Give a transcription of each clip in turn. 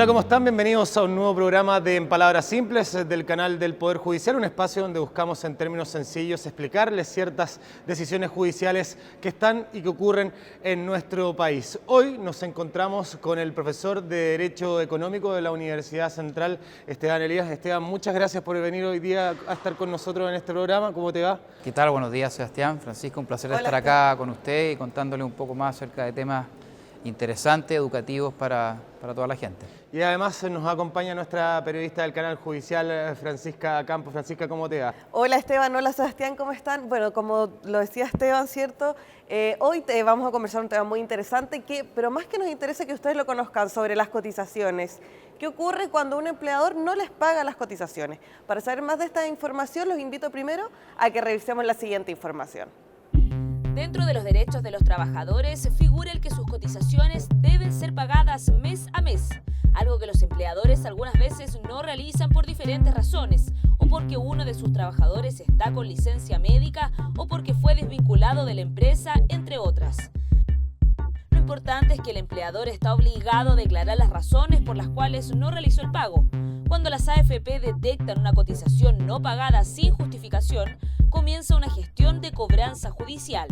Hola, ¿cómo están? Bienvenidos a un nuevo programa de En Palabras Simples del canal del Poder Judicial, un espacio donde buscamos en términos sencillos explicarles ciertas decisiones judiciales que están y que ocurren en nuestro país. Hoy nos encontramos con el profesor de Derecho Económico de la Universidad Central, Esteban Elías. Esteban, muchas gracias por venir hoy día a estar con nosotros en este programa. ¿Cómo te va? ¿Qué tal? Buenos días, Sebastián. Francisco, un placer estar acá con usted y contándole un poco más acerca de temas interesantes, educativos para toda la gente. Y además nos acompaña nuestra periodista del canal judicial, Francisca Campos. Francisca, ¿cómo te va? Hola Esteban, hola Sebastián, ¿cómo están? Bueno, como lo decía Esteban, ¿cierto? Hoy vamos a conversar un tema muy interesante, pero más que nos interesa que ustedes lo conozcan, sobre las cotizaciones. ¿Qué ocurre cuando un empleador no les paga las cotizaciones? Para saber más de esta información, los invito primero a que revisemos la siguiente información. Dentro de los derechos de los trabajadores figura el que sus cotizaciones deben ser pagadas mes a mes, algo que los empleadores algunas veces no realizan por diferentes razones, o porque uno de sus trabajadores está con licencia médica o porque fue desvinculado de la empresa, entre otras. Lo importante es que el empleador está obligado a declarar las razones por las cuales no realizó el pago. Cuando las AFP detectan una cotización no pagada sin justificación, comienza una gestión de cobranza judicial.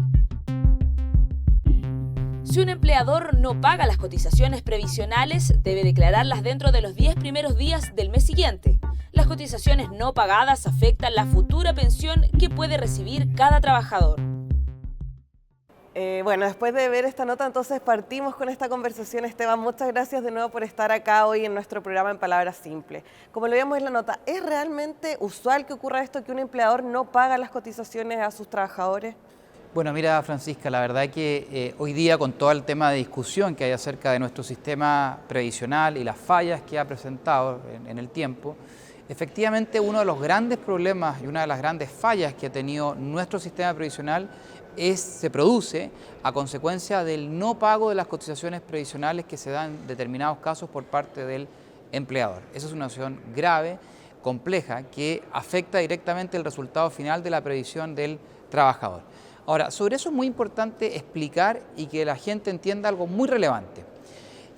Si un empleador no paga las cotizaciones previsionales, debe declararlas dentro de los 10 primeros días del mes siguiente. Las cotizaciones no pagadas afectan la futura pensión que puede recibir cada trabajador. Bueno, después de ver esta nota, entonces partimos con esta conversación. Esteban, muchas gracias de nuevo por estar acá hoy en nuestro programa En Palabras Simples. Como lo vimos en la nota, ¿es realmente usual que ocurra esto, que un empleador no paga las cotizaciones a sus trabajadores? Bueno, mira, Francisca, la verdad es que hoy día, con todo el tema de discusión que hay acerca de nuestro sistema previsional y las fallas que ha presentado en el tiempo, efectivamente uno de los grandes problemas y una de las grandes fallas que ha tenido nuestro sistema previsional se produce a consecuencia del no pago de las cotizaciones previsionales que se dan en determinados casos por parte del empleador. Esa es una situación grave, compleja, que afecta directamente el resultado final de la previsión del trabajador. Ahora, sobre eso es muy importante explicar y que la gente entienda algo muy relevante,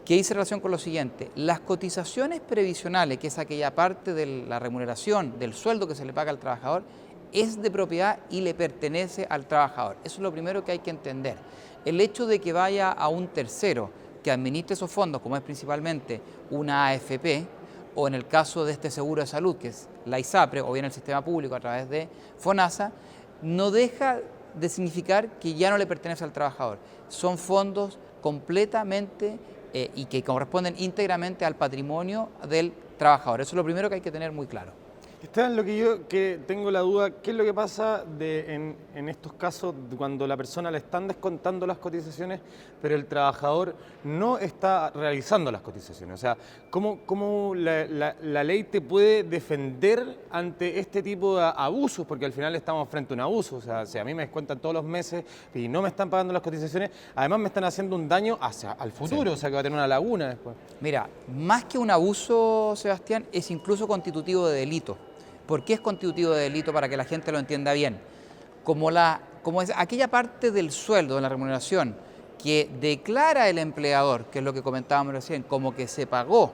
que dice relación con lo siguiente: las cotizaciones previsionales, que es aquella parte de la remuneración, del sueldo que se le paga al trabajador, es de propiedad y le pertenece al trabajador. Eso es lo primero que hay que entender. El hecho de que vaya a un tercero que administre esos fondos, como es principalmente una AFP, o en el caso de este seguro de salud, que es la ISAPRE, o bien el sistema público a través de FONASA, no deja de significar que ya no le pertenece al trabajador. Son fondos completamente y que corresponden íntegramente al patrimonio del trabajador. Eso es lo primero que hay que tener muy claro. Esteban, lo que yo tengo la duda, ¿qué es lo que pasa en estos casos cuando la persona le están descontando las cotizaciones, pero el trabajador no está realizando las cotizaciones? O sea, ¿cómo la ley te puede defender ante este tipo de abusos? Porque al final estamos frente a un abuso. O sea, si a mí me descuentan todos los meses y no me están pagando las cotizaciones, además me están haciendo un daño al futuro, sí. O sea, que va a tener una laguna después. Mira, más que un abuso, Sebastián, es incluso constitutivo de delito. ¿Por qué es constitutivo de delito? Para que la gente lo entienda bien. Como es aquella parte del sueldo, de la remuneración, que declara el empleador, que es lo que comentábamos recién, como que se pagó,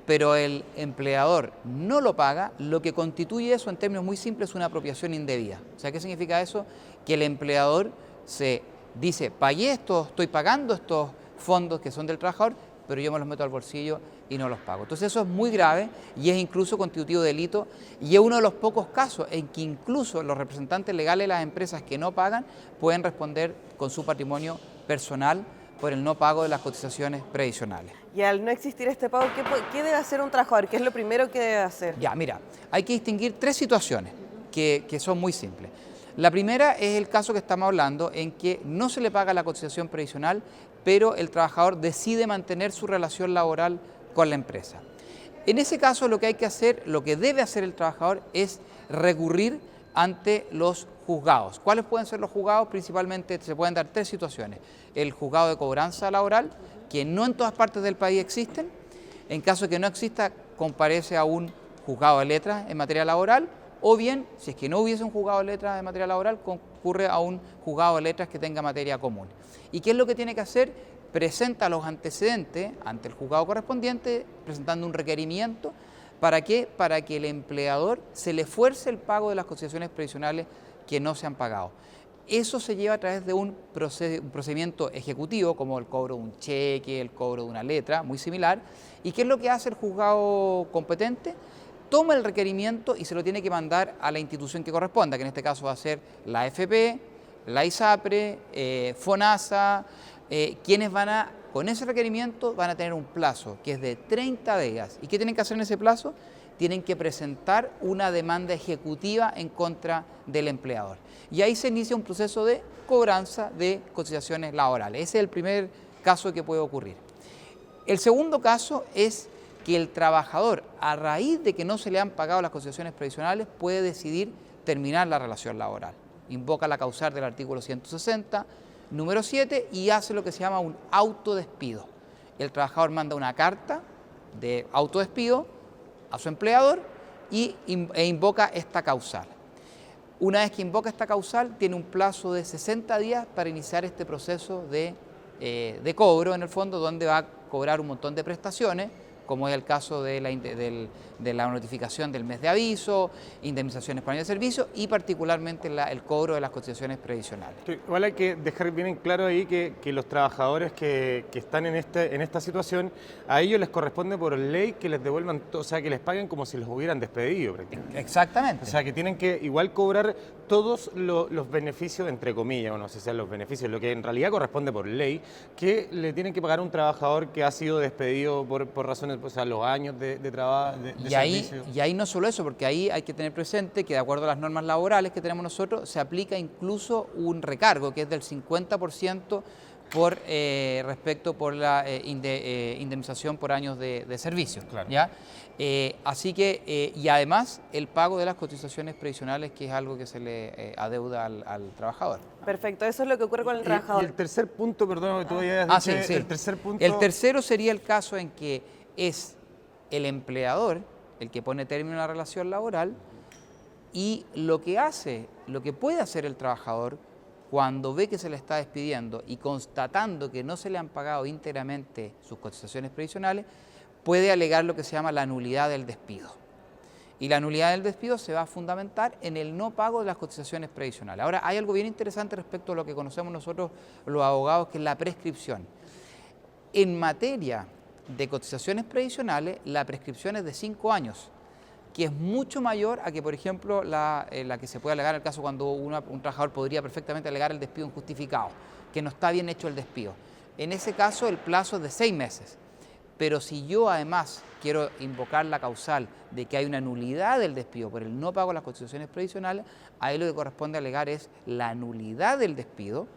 pero el empleador no lo paga, lo que constituye eso, en términos muy simples, es una apropiación indebida. O sea, ¿qué significa eso? Que el empleador se dice: pagué esto, estoy pagando estos fondos que son del trabajador, pero yo me los meto al bolsillo y no los pago. Entonces eso es muy grave y es incluso constitutivo de delito, y es uno de los pocos casos en que incluso los representantes legales de las empresas que no pagan pueden responder con su patrimonio personal por el no pago de las cotizaciones previsionales. Y al no existir este pago, ¿qué debe hacer un trabajador? ¿Qué es lo primero que debe hacer? Ya, mira, hay que distinguir tres situaciones que son muy simples. La primera es el caso que estamos hablando, en que no se le paga la cotización previsional, pero el trabajador decide mantener su relación laboral con la empresa. En ese caso, lo que hay que hacer, lo que debe hacer el trabajador, es recurrir ante los juzgados. ¿Cuáles pueden ser los juzgados? Principalmente se pueden dar tres situaciones: el juzgado de cobranza laboral, que no en todas partes del país existen. En caso de que no exista, comparece a un juzgado de letras en materia laboral, o bien, si es que no hubiese un juzgado de letras en materia laboral, concurre a un juzgado de letras que tenga materia común. ¿Y qué es lo que tiene que hacer? presenta los antecedentes ante el juzgado correspondiente, presentando un requerimiento. ¿Para qué? Para que el empleador se le fuerce el pago de las cotizaciones previsionales que no se han pagado. Eso se lleva a través de un procedimiento ejecutivo, como el cobro de un cheque, el cobro de una letra, muy similar. ¿Y qué es lo que hace el juzgado competente? Toma el requerimiento y se lo tiene que mandar a la institución que corresponda, que en este caso va a ser la AFP, la ISAPRE, FONASA, quienes con ese requerimiento van a tener un plazo que es de 30 días. ¿Y qué tienen que hacer en ese plazo? Tienen que presentar una demanda ejecutiva en contra del empleador. Y ahí se inicia un proceso de cobranza de cotizaciones laborales. Ese es el primer caso que puede ocurrir. El segundo caso es que el trabajador, a raíz de que no se le han pagado las cotizaciones previsionales, puede decidir terminar la relación laboral. Invoca la causal del artículo 160, número 7, y hace lo que se llama un autodespido. El trabajador manda una carta de autodespido a su empleador e invoca esta causal. Una vez que invoca esta causal, tiene un plazo de 60 días para iniciar este proceso de cobro, en el fondo, donde va a cobrar un montón de prestaciones, como es el caso de la notificación del mes de aviso, indemnizaciones por año de servicio y particularmente el cobro de las cotizaciones previsionales. Igual hay que dejar bien en claro ahí que los trabajadores que están en esta situación, a ellos les corresponde por ley que les devuelvan, o sea, que les paguen como si los hubieran despedido prácticamente. Exactamente. O sea, que tienen que igual cobrar todos los beneficios, entre comillas, o no sé si sean los beneficios, lo que en realidad corresponde por ley, que le tienen que pagar a un trabajador que ha sido despedido por razones, o sea, los años de trabajo, de servicio. Y ahí no solo eso, porque ahí hay que tener presente que de acuerdo a las normas laborales que tenemos nosotros, se aplica incluso un recargo que es del 50% respecto por la indemnización por años de servicio. Claro. ¿Ya? Así que, y además el pago de las cotizaciones previsionales, que es algo que se le adeuda al trabajador. Perfecto, eso es lo que ocurre con el trabajador. Y el tercer punto, perdón, que tú habías dicho, sí. el tercer punto... El tercero sería el caso en que es el empleador el que pone término a la relación laboral y lo que puede hacer el trabajador cuando ve que se le está despidiendo y constatando que no se le han pagado íntegramente sus cotizaciones previsionales, puede alegar lo que se llama la nulidad del despido. Y la nulidad del despido se va a fundamentar en el no pago de las cotizaciones previsionales. Ahora, hay algo bien interesante respecto a lo que conocemos nosotros los abogados, que es la prescripción. En materia de cotizaciones previsionales, la prescripción es de 5 años, que es mucho mayor a que, por ejemplo, la que se puede alegar en el caso cuando un trabajador podría perfectamente alegar el despido injustificado, que no está bien hecho el despido. En ese caso, el plazo es de 6 meses. Pero si yo además quiero invocar la causal de que hay una nulidad del despido por el no pago de las cotizaciones previsionales, ahí lo que corresponde alegar es la nulidad del despido,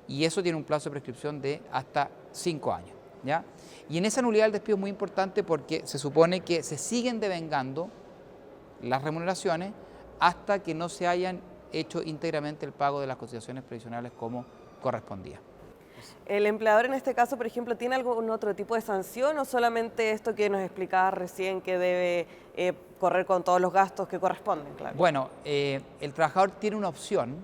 y eso tiene un plazo de prescripción de hasta 5 años. ¿Ya? Y en esa nulidad del despido es muy importante porque se supone que se siguen devengando las remuneraciones hasta que no se hayan hecho íntegramente el pago de las cotizaciones previsionales como correspondía. ¿El empleador en este caso, por ejemplo, tiene algún otro tipo de sanción o solamente esto que nos explicaba recién, que debe correr con todos los gastos que corresponden? Claro. Bueno, el trabajador tiene una opción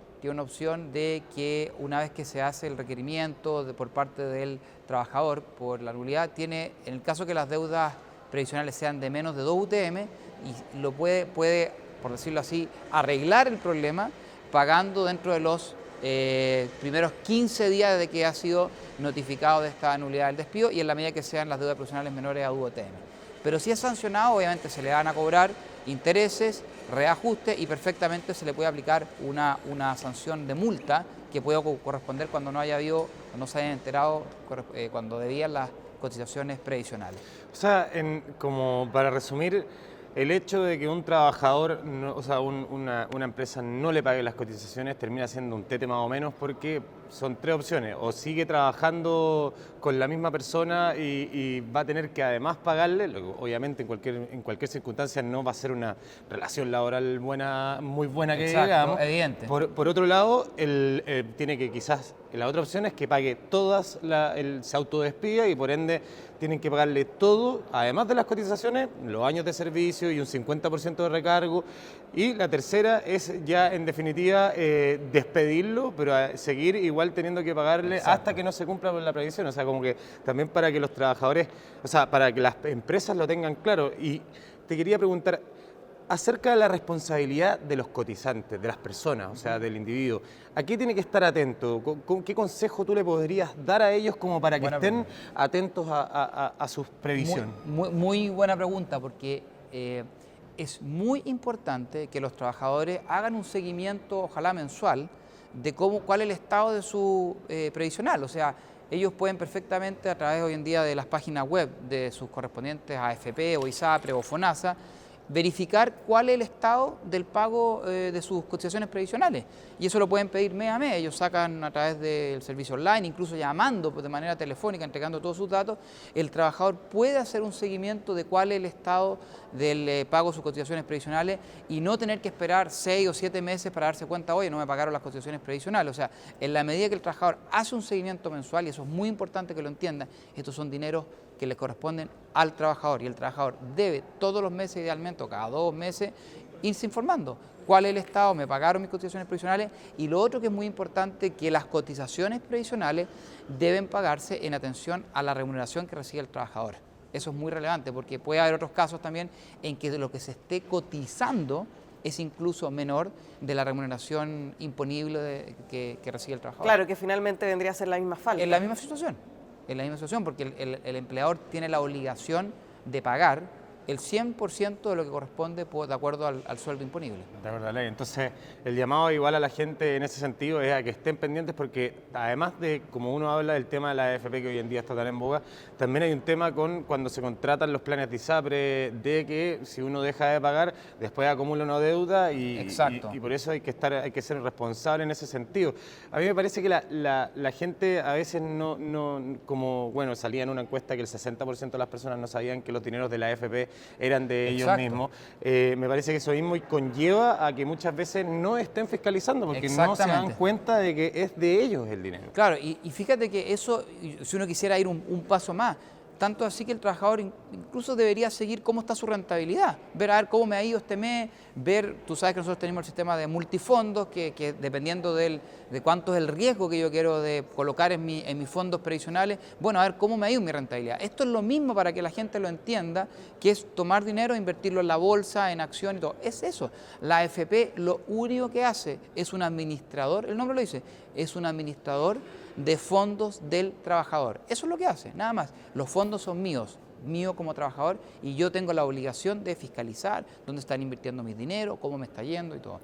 de que una vez que se hace el requerimiento por parte del trabajador por la nulidad, en el caso que las deudas previsionales sean de menos de 2 UTM, y lo puede, por decirlo así, arreglar el problema pagando dentro de los primeros 15 días de que ha sido notificado de esta nulidad del despido, y en la medida que sean las deudas previsionales menores a 2 UTM. Pero si es sancionado, obviamente se le van a cobrar intereses, reajuste, y perfectamente se le puede aplicar una sanción de multa que puede corresponder cuando no se hayan enterado cuando debían las cotizaciones previsionales. O sea, como para resumir, el hecho de que un trabajador, una empresa no le pague las cotizaciones termina siendo un tete más o menos, porque son 3 opciones: o sigue trabajando con la misma persona y va a tener que además pagarle, obviamente en cualquier circunstancia no va a ser una relación laboral muy buena que digamos. Evidente. Por otro lado, tiene que quizás, la otra opción es que pague todas, se autodespida, y por ende tienen que pagarle todo, además de las cotizaciones, los años de servicio, beneficio y un 50% de recargo. Y la tercera es ya en definitiva despedirlo, pero seguir igual teniendo que pagarle hasta que no se cumpla con la previsión. O sea, como que también para que los trabajadores, o sea, para que las empresas lo tengan claro. Y te quería preguntar acerca de la responsabilidad de los cotizantes, de las personas, o sea, del individuo. ¿A qué tiene que estar atento? ¿Qué consejo tú le podrías dar a ellos como para que estén atentos a sus previsiones? Muy buena pregunta, porque es muy importante que los trabajadores hagan un seguimiento, ojalá mensual, de cuál es el estado de su previsional. O sea, ellos pueden perfectamente, a través hoy en día de las páginas web de sus correspondientes AFP o ISAPRE o FONASA, verificar cuál es el estado del pago de sus cotizaciones previsionales. Y eso lo pueden pedir mes a mes. Ellos sacan a través del servicio online, incluso llamando de manera telefónica, entregando todos sus datos. El trabajador puede hacer un seguimiento de cuál es el estado del pago de sus cotizaciones previsionales y no tener que esperar 6 o 7 meses para darse cuenta, oye, no me pagaron las cotizaciones previsionales. O sea, en la medida que el trabajador hace un seguimiento mensual, y eso es muy importante que lo entiendan, estos son dineros que le corresponden al trabajador, y el trabajador debe todos los meses, idealmente, o cada 2 meses, irse informando cuál es el estado, me pagaron mis cotizaciones previsionales. Y lo otro que es muy importante, que las cotizaciones previsionales deben pagarse en atención a la remuneración que recibe el trabajador. Eso es muy relevante, porque puede haber otros casos también en que lo que se esté cotizando es incluso menor de la remuneración imponible que recibe el trabajador. Claro, que finalmente vendría a ser la misma falta. En la misma situación, porque el empleador tiene la obligación de pagar el 100% de lo que corresponde de acuerdo al sueldo imponible. De acuerdo a la ley. Entonces, el llamado igual a la gente en ese sentido es a que estén pendientes, porque además de, como uno habla del tema de la AFP que hoy en día está tan en boga, también hay un tema con cuando se contratan los planes de ISAPRE, de que si uno deja de pagar, después acumula una deuda y por eso hay que ser responsable en ese sentido. A mí me parece que la gente a veces como, bueno, salía en una encuesta que el 60% de las personas no sabían que los dineros de la AFP eran de ellos mismos. Me parece que eso mismo conlleva a que muchas veces no estén fiscalizando, porque no se dan cuenta de que es de ellos el dinero. Claro, y fíjate que eso, si uno quisiera ir un paso más, tanto así que el trabajador incluso debería seguir cómo está su rentabilidad, ver a ver cómo me ha ido este mes, tú sabes que nosotros tenemos el sistema de multifondos, que dependiendo de cuánto es el riesgo que yo quiero de colocar en mis fondos previsionales, bueno, a ver cómo me ha ido mi rentabilidad. Esto es lo mismo para que la gente lo entienda, que es tomar dinero, invertirlo en la bolsa, en acción y todo. Es eso. La AFP lo único que hace es un administrador, el nombre lo dice, es un administrador de fondos del trabajador. Eso es lo que hace, nada más. Los fondos son mío como trabajador, y yo tengo la obligación de fiscalizar dónde están invirtiendo mi dinero, cómo me está yendo y todo.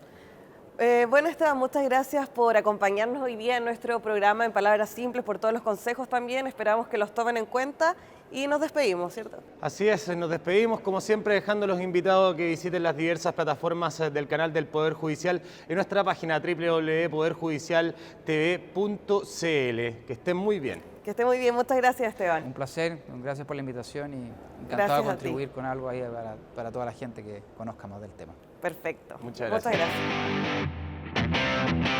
Bueno, Esteban, muchas gracias por acompañarnos hoy día en nuestro programa En Palabras Simples, por todos los consejos también. Esperamos que los tomen en cuenta y nos despedimos, ¿cierto? Así es, nos despedimos como siempre dejando a los invitados que visiten las diversas plataformas del canal del Poder Judicial en nuestra página www.poderjudicialtv.cl. Que estén muy bien. Que esté muy bien, muchas gracias, Esteban. Un placer, gracias por la invitación y encantado de contribuir con algo ahí para toda la gente que conozca más del tema. Perfecto. Muchas gracias. Muchas gracias.